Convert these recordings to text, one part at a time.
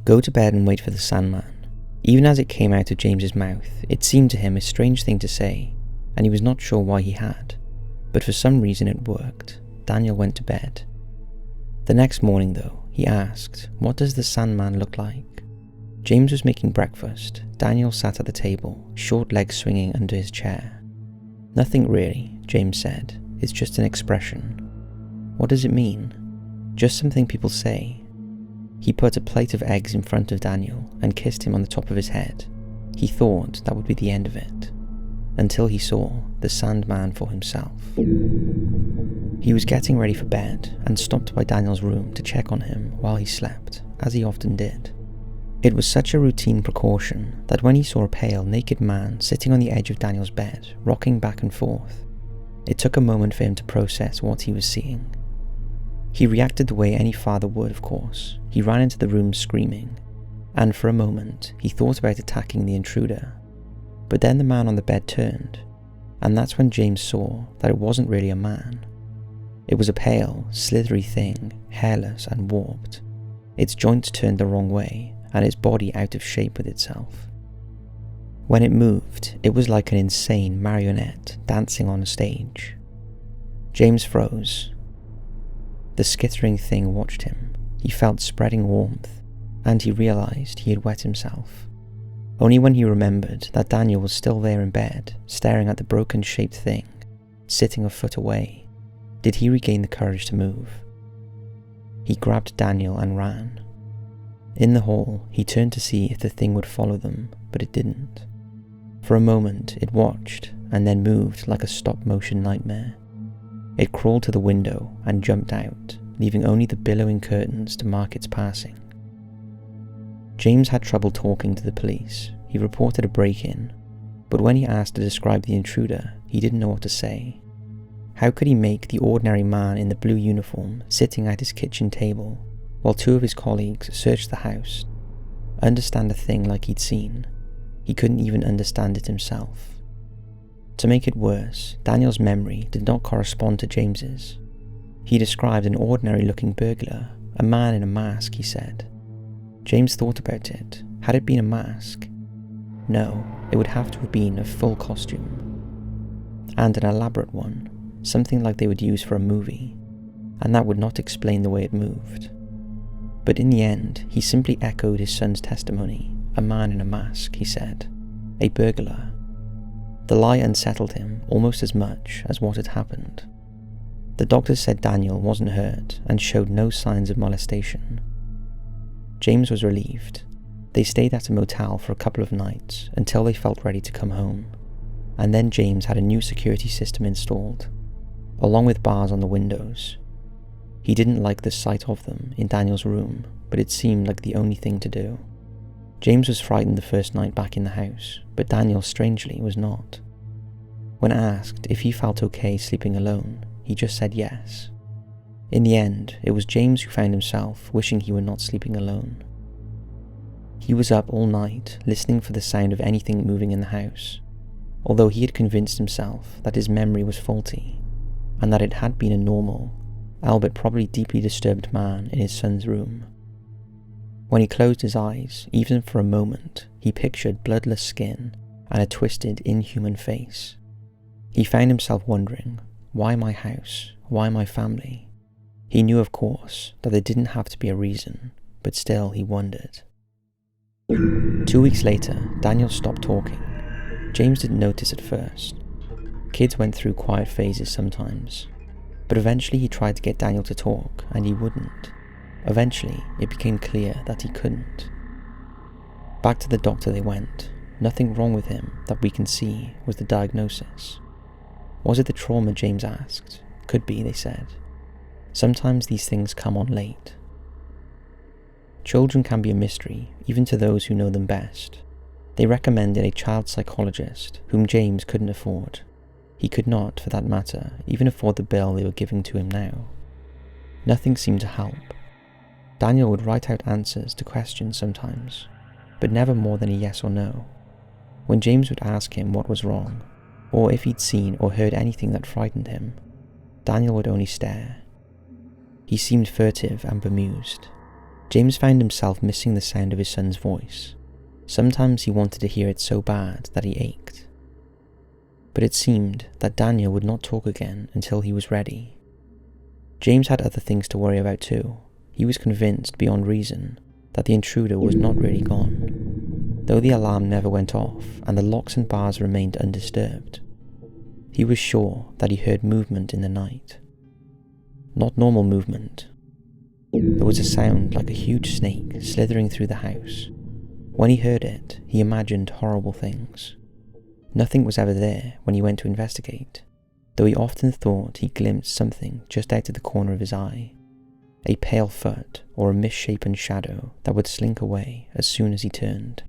Go to bed and wait for the Sandman. Even as it came out of James's mouth, it seemed to him a strange thing to say, and he was not sure why he had. But for some reason it worked. Daniel went to bed. The next morning though, he asked, "What does the Sandman look like?" James was making breakfast. Daniel sat at the table, short legs swinging under his chair. "Nothing really," James said. "It's just an expression." "What does it mean?" "Just something people say." He put a plate of eggs in front of Daniel and kissed him on the top of his head. He thought that would be the end of it, until he saw the Sandman for himself. He was getting ready for bed and stopped by Daniel's room to check on him while he slept, as he often did. It was such a routine precaution that when he saw a pale, naked man sitting on the edge of Daniel's bed, rocking back and forth, it took a moment for him to process what he was seeing. He reacted the way any father would, of course. He ran into the room screaming, and for a moment he thought about attacking the intruder. But then the man on the bed turned, and that's when James saw that it wasn't really a man. It was a pale, slithery thing, hairless and warped, its joints turned the wrong way, and its body out of shape with itself. When it moved, it was like an insane marionette dancing on a stage. James froze. The skittering thing watched him. He felt spreading warmth, and he realised he had wet himself. Only when he remembered that Daniel was still there in bed, staring at the broken-shaped thing, sitting a foot away, did he regain the courage to move. He grabbed Daniel and ran. In the hall, he turned to see if the thing would follow them, but it didn't. For a moment, it watched, and then moved like a stop-motion nightmare. It crawled to the window and jumped out, leaving only the billowing curtains to mark its passing. James had trouble talking to the police. He reported a break-in, but when he asked to describe the intruder, he didn't know what to say. How could he make the ordinary man in the blue uniform sitting at his kitchen table, while two of his colleagues searched the house, understand a thing like he'd seen? He couldn't even understand it himself. To make it worse, Daniel's memory did not correspond to James's. He described an ordinary-looking burglar, a man in a mask, he said. James thought about it. Had it been a mask? No, it would have to have been a full costume. And an elaborate one, something like they would use for a movie, and that would not explain the way it moved. But in the end, he simply echoed his son's testimony. A man in a mask, he said. A burglar. The lie unsettled him almost as much as what had happened. The doctors said Daniel wasn't hurt and showed no signs of molestation. James was relieved. They stayed at a motel for a couple of nights until they felt ready to come home, and then James had a new security system installed, along with bars on the windows. He didn't like the sight of them in Daniel's room, but it seemed like the only thing to do. James was frightened the first night back in the house, but Daniel strangely was not. When asked if he felt okay sleeping alone, he just said yes. In the end, it was James who found himself wishing he were not sleeping alone. He was up all night, listening for the sound of anything moving in the house, although he had convinced himself that his memory was faulty, and that it had been a normal, albeit probably deeply disturbed man in his son's room. When he closed his eyes, even for a moment, he pictured bloodless skin and a twisted, inhuman face. He found himself wondering, why my house? Why my family? He knew, of course, that there didn't have to be a reason, but still he wondered. 2 weeks later, Daniel stopped talking. James didn't notice at first. Kids went through quiet phases sometimes, but eventually he tried to get Daniel to talk, and he wouldn't. Eventually, it became clear that he couldn't. Back to the doctor they went. Nothing wrong with him that we can see, was the diagnosis. Was it the trauma, James asked? Could be, they said. Sometimes these things come on late. Children can be a mystery, even to those who know them best. They recommended a child psychologist, whom James couldn't afford. He could not, for that matter, even afford the bill they were giving to him now. Nothing seemed to help. Daniel would write out answers to questions sometimes, but never more than a yes or no. When James would ask him what was wrong, or if he'd seen or heard anything that frightened him, Daniel would only stare. He seemed furtive and bemused. James found himself missing the sound of his son's voice. Sometimes he wanted to hear it so bad that he ached. But it seemed that Daniel would not talk again until he was ready. James had other things to worry about too. He was convinced beyond reason that the intruder was not really gone, though the alarm never went off and the locks and bars remained undisturbed. He was sure that he heard movement in the night. Not normal movement. There was a sound like a huge snake slithering through the house. When he heard it, he imagined horrible things. Nothing was ever there when he went to investigate, though he often thought he glimpsed something just out of the corner of his eye. A pale foot or a misshapen shadow that would slink away as soon as he turned.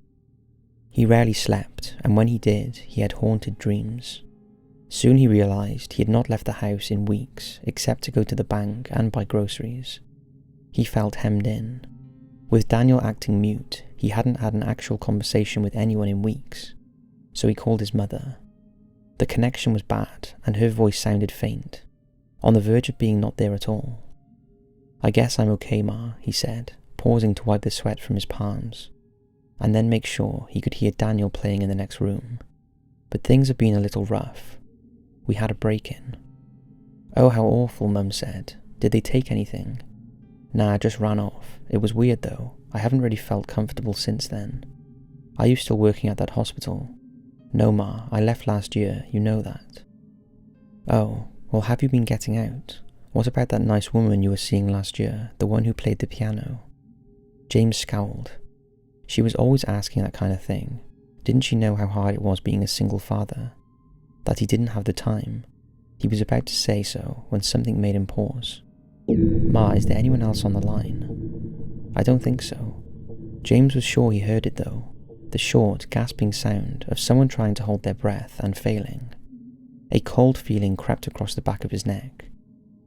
He rarely slept, and when he did, he had haunted dreams. Soon he realised he had not left the house in weeks except to go to the bank and buy groceries. He felt hemmed in. With Daniel acting mute, he hadn't had an actual conversation with anyone in weeks, so he called his mother. The connection was bad, and her voice sounded faint, on the verge of being not there at all. "I guess I'm okay, Ma," he said, pausing to wipe the sweat from his palms, and then make sure he could hear Daniel playing in the next room. "But things have been a little rough. We had a break-in." "Oh, how awful," Mum said. "Did they take anything?" "Nah, just ran off. It was weird though. I haven't really felt comfortable since then." "Are you still working at that hospital?" "No, Ma, I left last year, you know that." "Oh, well, have you been getting out? What about that nice woman you were seeing last year, the one who played the piano?" James scowled. She was always asking that kind of thing. Didn't she know how hard it was being a single father? That he didn't have the time? He was about to say so when something made him pause. "Ma, is there anyone else on the line?" "I don't think so." James was sure he heard it though. The short, gasping sound of someone trying to hold their breath and failing. A cold feeling crept across the back of his neck.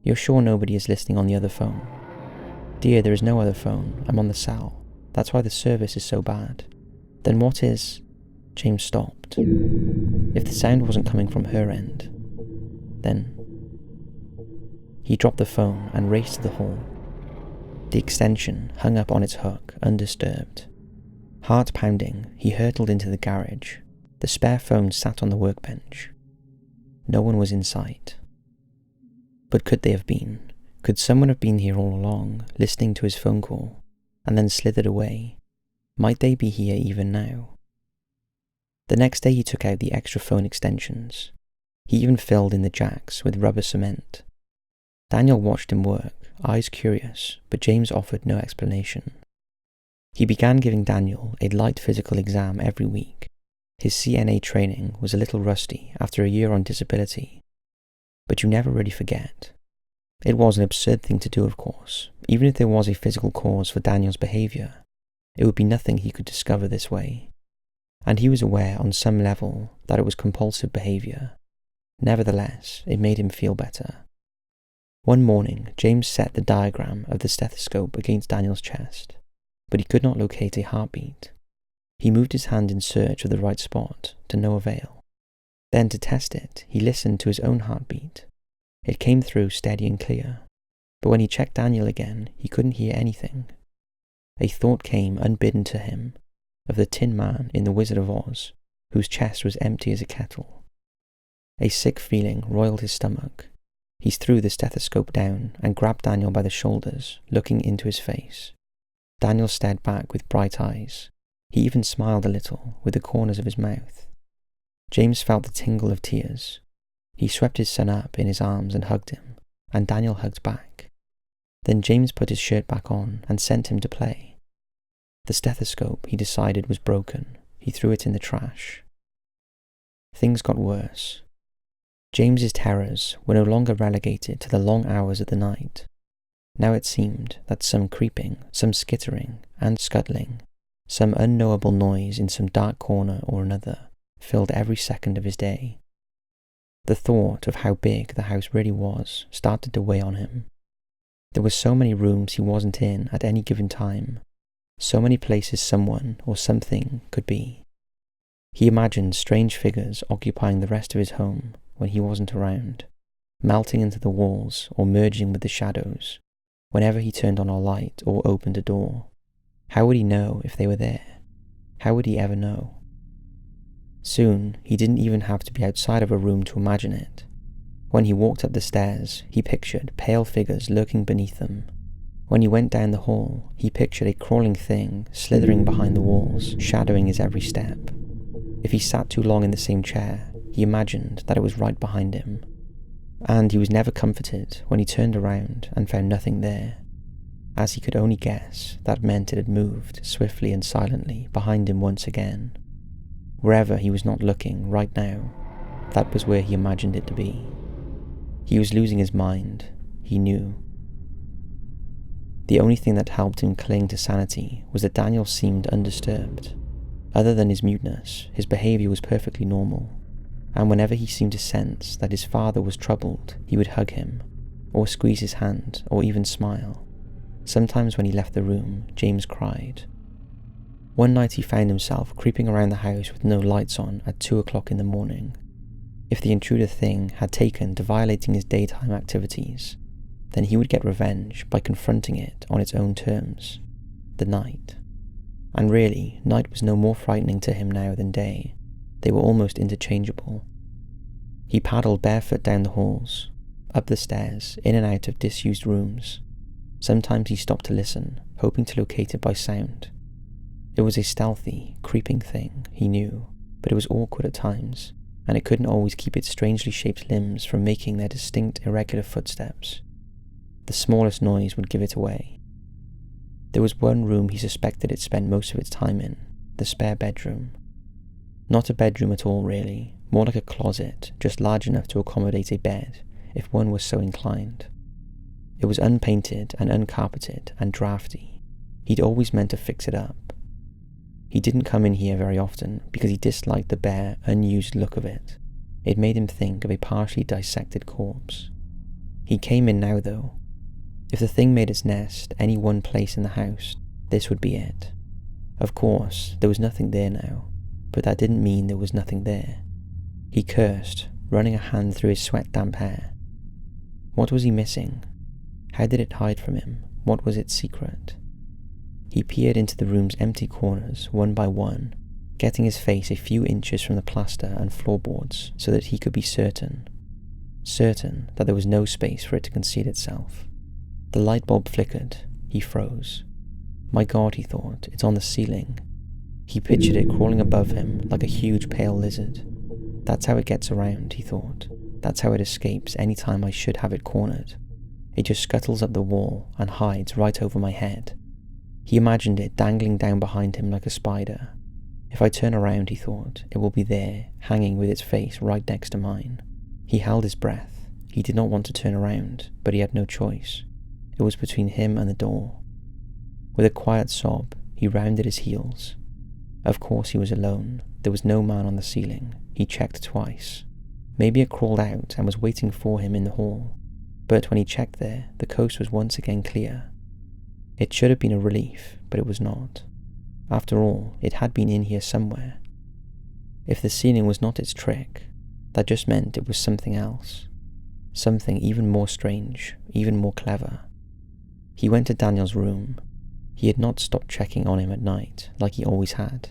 "You're sure nobody is listening on the other phone?" "Dear, there is no other phone. I'm on the cell. That's why the service is so bad." "Then what is—" James stopped. If the sound wasn't coming from her end, then... He dropped the phone and raced to the hall. The extension hung up on its hook, undisturbed. Heart pounding, he hurtled into the garage. The spare phone sat on the workbench. No one was in sight. But could they have been? Could someone have been here all along, listening to his phone call, and then slithered away? Might they be here even now? The next day he took out the extra phone extensions. He even filled in the jacks with rubber cement. Daniel watched him work, eyes curious, but James offered no explanation. He began giving Daniel a light physical exam every week. His CNA training was a little rusty after a year on disability, but you never really forget. It was an absurd thing to do, of course. Even if there was a physical cause for Daniel's behaviour, it would be nothing he could discover this way. And he was aware on some level that it was compulsive behaviour. Nevertheless, it made him feel better. One morning, James set the diagram of the stethoscope against Daniel's chest, but he could not locate a heartbeat. He moved his hand in search of the right spot, to no avail. Then, to test it, he listened to his own heartbeat. It came through steady and clear, but when he checked Daniel again, he couldn't hear anything. A thought came unbidden to him, of the Tin Man in The Wizard of Oz, whose chest was empty as a kettle. A sick feeling roiled his stomach. He threw the stethoscope down and grabbed Daniel by the shoulders, looking into his face. Daniel stared back with bright eyes. He even smiled a little with the corners of his mouth. James felt the tingle of tears. He swept his son up in his arms and hugged him, and Daniel hugged back. Then James put his shirt back on and sent him to play. The stethoscope, he decided, was broken. He threw it in the trash. Things got worse. James's terrors were no longer relegated to the long hours of the night. Now it seemed that some creeping, some skittering and scuttling, some unknowable noise in some dark corner or another filled every second of his day. The thought of how big the house really was started to weigh on him. There were so many rooms he wasn't in at any given time, so many places someone or something could be. He imagined strange figures occupying the rest of his home when he wasn't around, melting into the walls or merging with the shadows, whenever he turned on a light or opened a door. How would he know if they were there? How would he ever know? Soon, he didn't even have to be outside of a room to imagine it. When he walked up the stairs, he pictured pale figures lurking beneath them. When he went down the hall, he pictured a crawling thing slithering behind the walls, shadowing his every step. If he sat too long in the same chair, he imagined that it was right behind him. And he was never comforted when he turned around and found nothing there, as he could only guess that meant it had moved swiftly and silently behind him once again. Wherever he was not looking right now, that was where he imagined it to be. He was losing his mind, he knew. The only thing that helped him cling to sanity was that Daniel seemed undisturbed. Other than his muteness, his behaviour was perfectly normal, and whenever he seemed to sense that his father was troubled, he would hug him, or squeeze his hand, or even smile. Sometimes when he left the room, James cried. One night he found himself creeping around the house with no lights on at 2 o'clock in the morning. If the intruder thing had taken to violating his daytime activities, then he would get revenge by confronting it on its own terms, the night. And really, night was no more frightening to him now than day. They were almost interchangeable. He paddled barefoot down the halls, up the stairs, in and out of disused rooms. Sometimes he stopped to listen, hoping to locate it by sound. It was a stealthy, creeping thing, he knew, but it was awkward at times, and it couldn't always keep its strangely shaped limbs from making their distinct, irregular footsteps. The smallest noise would give it away. There was one room he suspected it spent most of its time in, the spare bedroom. Not a bedroom at all, really, more like a closet, just large enough to accommodate a bed, if one was so inclined. It was unpainted and uncarpeted and drafty. He'd always meant to fix it up. He didn't come in here very often because he disliked the bare, unused look of it. It made him think of a partially dissected corpse. He came in now, though. If the thing made its nest any one place in the house, this would be it. Of course, there was nothing there now, but that didn't mean there was nothing there. He cursed, running a hand through his sweat-damp hair. What was he missing? How did it hide from him? What was its secret? He peered into the room's empty corners, one by one, getting his face a few inches from the plaster and floorboards so that he could be certain that there was no space for it to conceal itself. The light bulb flickered. He froze. My God, he thought, it's on the ceiling. He pictured it crawling above him like a huge pale lizard. That's how it gets around, he thought. That's how it escapes any time I should have it cornered. It just scuttles up the wall and hides right over my head. He imagined it dangling down behind him like a spider. If I turn around, he thought, it will be there, hanging with its face right next to mine. He held his breath. He did not want to turn around, but he had no choice. It was between him and the door. With a quiet sob, he rounded his heels. Of course he was alone. There was no man on the ceiling. He checked twice. Maybe it crawled out and was waiting for him in the hall. But when he checked there, the coast was once again clear. It should have been a relief, but it was not. After all, it had been in here somewhere. If the ceiling was not its trick, that just meant it was something else. Something even more strange, even more clever. He went to Daniel's room. He had not stopped checking on him at night, like he always had.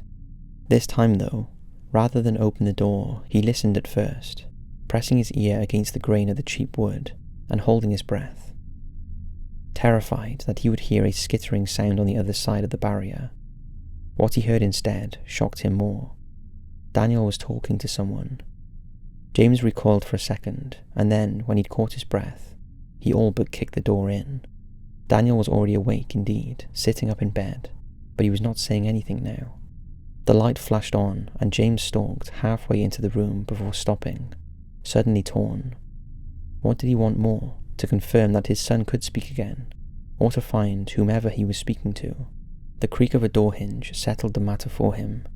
This time, though, rather than open the door, he listened at first, pressing his ear against the grain of the cheap wood, and holding his breath. Terrified that he would hear a skittering sound on the other side of the barrier. What he heard instead shocked him more. Daniel was talking to someone. James recoiled for a second, and then, when he'd caught his breath, he all but kicked the door in. Daniel was already awake indeed, sitting up in bed, but he was not saying anything now. The light flashed on, and James stalked halfway into the room before stopping, suddenly torn. What did he want more? To confirm that his son could speak again, or to find whomever he was speaking to? The creak of a door hinge settled the matter for him.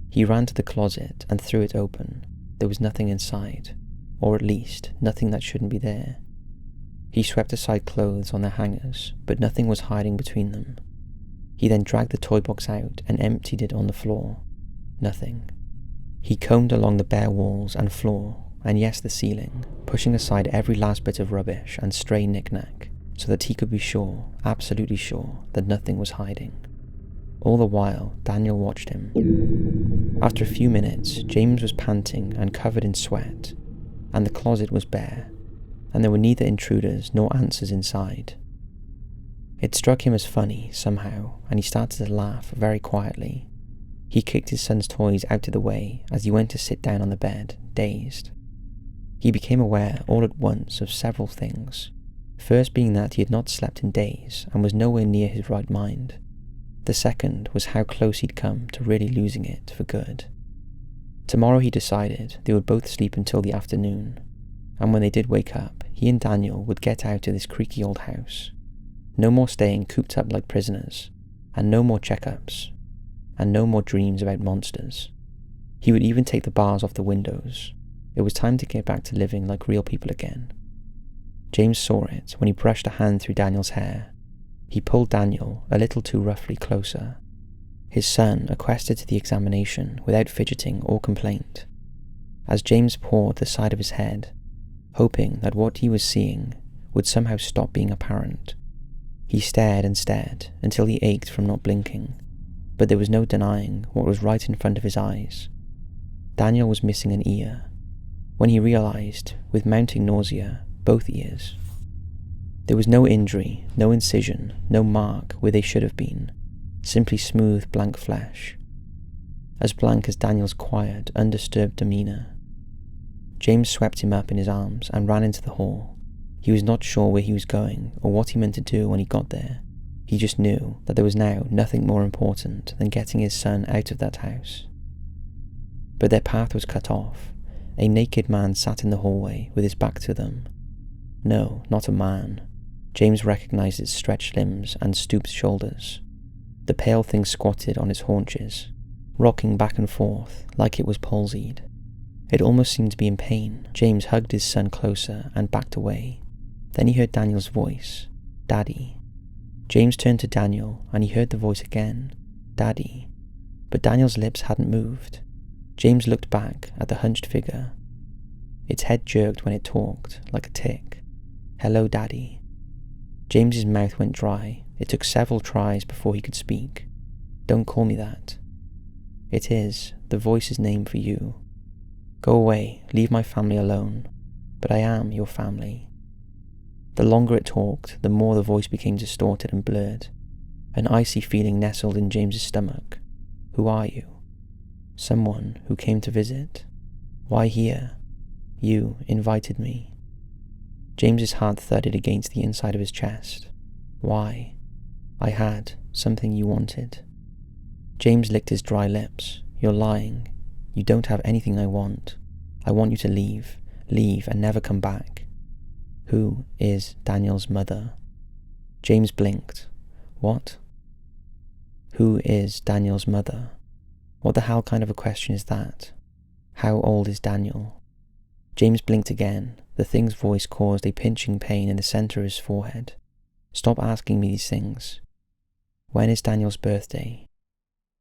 He ran to the closet and threw it open. There was nothing inside, or at least nothing that shouldn't be there. He swept aside clothes on their hangers, but nothing was hiding between them. He then dragged the toy box out and emptied it on the floor. Nothing. He combed along the bare walls and floor, and yes, the ceiling, pushing aside every last bit of rubbish and stray knick-knack, so that he could be sure, absolutely sure, that nothing was hiding. All the while, Daniel watched him. After a few minutes, James was panting and covered in sweat, and the closet was bare, and there were neither intruders nor answers inside. It struck him as funny, somehow, and he started to laugh very quietly. He kicked his son's toys out of the way as he went to sit down on the bed, dazed. He became aware all at once of several things, first being that he had not slept in days and was nowhere near his right mind. The second was how close he'd come to really losing it for good. Tomorrow, he decided, they would both sleep until the afternoon, and when they did wake up, he and Daniel would get out of this creaky old house. No more staying cooped up like prisoners, and no more checkups, and no more dreams about monsters. He would even take the bars off the windows. It was time to get back to living like real people again. James saw it when he brushed a hand through Daniel's hair. He pulled Daniel a little too roughly closer. His son accosted to the examination without fidgeting or complaint. As James pawed the side of his head, hoping that what he was seeing would somehow stop being apparent, he stared and stared until he ached from not blinking, but there was no denying what was right in front of his eyes. Daniel was missing an ear. When he realized, with mounting nausea, both ears. There was no injury, no incision, no mark where they should have been, simply smooth, blank flesh. As blank as Daniel's quiet, undisturbed demeanour. James swept him up in his arms and ran into the hall. He was not sure where he was going or what he meant to do when he got there. He just knew that there was now nothing more important than getting his son out of that house. But their path was cut off. A naked man sat in the hallway with his back to them. No, not a man. James recognized its stretched limbs and stooped shoulders. The pale thing squatted on its haunches, rocking back and forth like it was palsied. It almost seemed to be in pain. James hugged his son closer and backed away. Then he heard Daniel's voice, "Daddy." James turned to Daniel and he heard the voice again, "Daddy." But Daniel's lips hadn't moved. James looked back at the hunched figure. Its head jerked when it talked, like a tick. "Hello, Daddy." James's mouth went dry. It took several tries before he could speak. "Don't call me that." "It is the voice's name for you. Go away, leave my family alone. But I am your family." The longer it talked, the more the voice became distorted and blurred. An icy feeling nestled in James's stomach. "Who are you?" "Someone who came to visit." "Why here?" "You invited me." James's heart thudded against the inside of his chest. "Why?" "I had something you wanted." James licked his dry lips. "You're lying. You don't have anything I want. I want you to leave and never come back." "Who is Daniel's mother?" James blinked. "What?" "Who is Daniel's mother?" What the hell kind of a question is that? How old is Daniel? James blinked again. The thing's voice caused a pinching pain in the centre of his forehead. "Stop asking me these things." "When is Daniel's birthday?"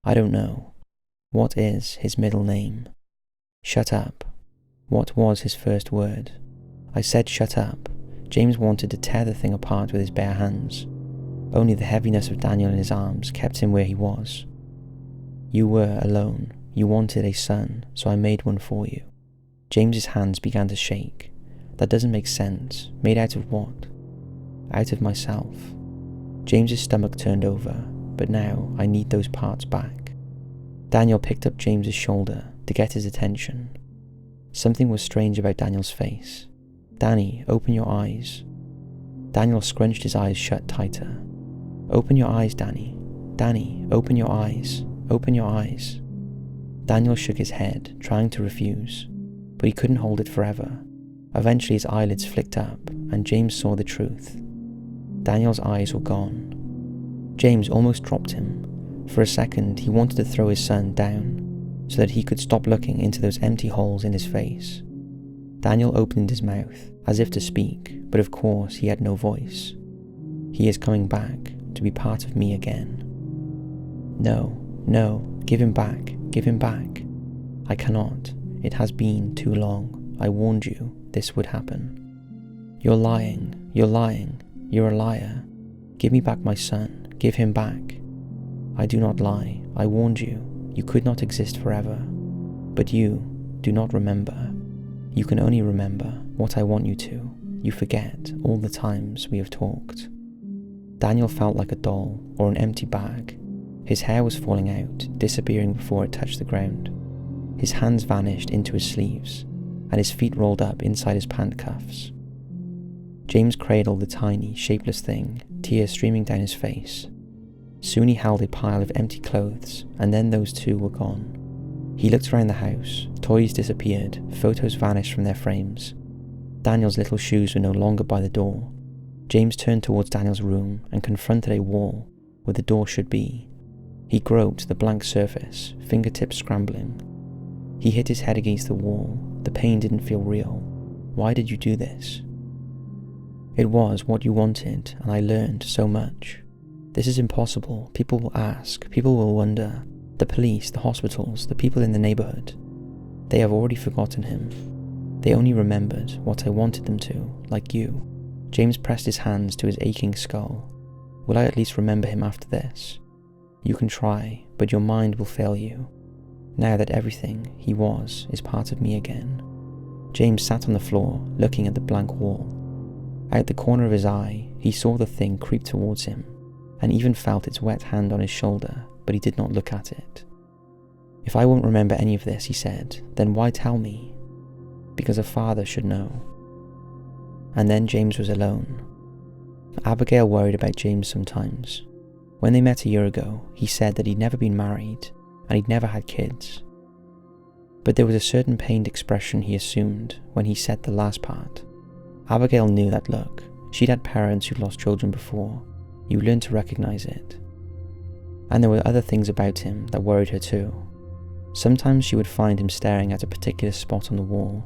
"I don't know." "What is his middle name?" "Shut up." "What was his first word?" "I said shut up." James wanted to tear the thing apart with his bare hands. Only the heaviness of Daniel in his arms kept him where he was. "You were alone. You wanted a son, so I made one for you." James's hands began to shake. "That doesn't make sense. Made out of what?" "Out of myself." James's stomach turned over, but now I need those parts back. Daniel picked up James's shoulder to get his attention. Something was strange about Daniel's face. "Danny, open your eyes." Daniel scrunched his eyes shut tighter. "Open your eyes, Danny. Danny, open your eyes. Open your eyes." Daniel shook his head, trying to refuse, but he couldn't hold it forever. Eventually his eyelids flicked up, and James saw the truth. Daniel's eyes were gone. James almost dropped him. For a second he wanted to throw his son down, so that he could stop looking into those empty holes in his face. Daniel opened his mouth, as if to speak, but of course he had no voice. "He is coming back, to be part of me again." "No, no, give him back, give him back." "I cannot. It has been too long. I warned you this would happen." "You're lying, you're lying. You're a liar. Give me back my son. Give him back. I do not lie. I warned you. You could not exist forever. But you do not remember. You can only remember what I want you to. You forget all the times we have talked. Daniel felt like a doll or an empty bag. His hair was falling out, disappearing before it touched the ground. His hands vanished into his sleeves, and his feet rolled up inside his pant cuffs. James cradled the tiny, shapeless thing, tears streaming down his face. Soon he held a pile of empty clothes, and then those too were gone. He looked around the house. Toys disappeared, photos vanished from their frames. Daniel's little shoes were no longer by the door. James turned towards Daniel's room and confronted a wall where the door should be. He groped the blank surface, fingertips scrambling. He hit his head against the wall. The pain didn't feel real. Why did you do this? It was what you wanted, and I learned so much. This is impossible. People will ask. People will wonder. The police, the hospitals, the people in the neighborhood. They have already forgotten him. They only remembered what I wanted them to, like you. James pressed his hands to his aching skull. Will I at least remember him after this? You can try, but your mind will fail you. Now that everything he was is part of me again. James sat on the floor, looking at the blank wall. Out the corner of his eye, he saw the thing creep towards him, and even felt its wet hand on his shoulder, but he did not look at it. If I won't remember any of this, he said, then why tell me? Because a father should know. And then James was alone. Abigail worried about James sometimes. When they met a year ago, he said that he'd never been married, and he'd never had kids. But there was a certain pained expression he assumed when he said the last part. Abigail knew that look. She'd had parents who'd lost children before. You learned to recognize it. And there were other things about him that worried her too. Sometimes she would find him staring at a particular spot on the wall,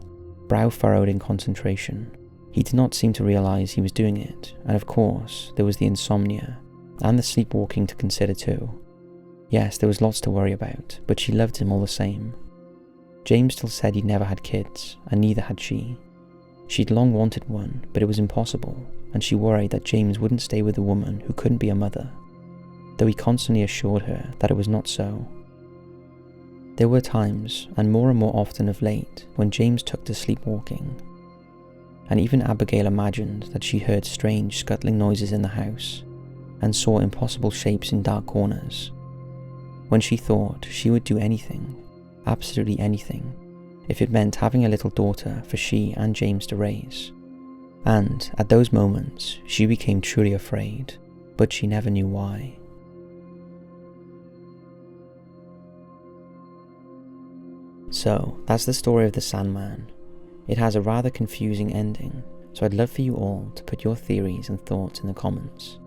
brow furrowed in concentration. He did not seem to realize he was doing it, and of course, there was the insomnia, and the sleepwalking to consider too. Yes, there was lots to worry about, but she loved him all the same. James still said he'd never had kids, and neither had she. She'd long wanted one, but it was impossible, and she worried that James wouldn't stay with a woman who couldn't be a mother, though he constantly assured her that it was not so. There were times, and more often of late, when James took to sleepwalking, and even Abigail imagined that she heard strange scuttling noises in the house, and saw impossible shapes in dark corners. When she thought she would do anything, absolutely anything, if it meant having a little daughter for she and James to raise. And at those moments, she became truly afraid, but she never knew why. So, that's the story of the Sandman. It has a rather confusing ending, so I'd love for you all to put your theories and thoughts in the comments.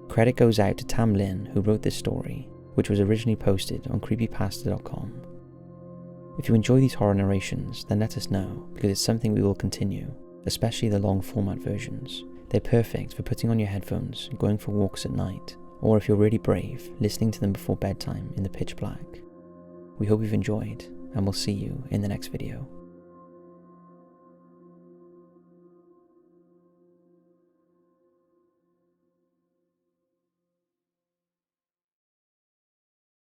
Credit goes out to Tam Lin, who wrote this story, which was originally posted on creepypasta.com. If you enjoy these horror narrations, then let us know, because it's something we will continue, especially the long format versions. They're perfect for putting on your headphones, going for walks at night, or if you're really brave, listening to them before bedtime in the pitch black. We hope you've enjoyed, and we'll see you in the next video.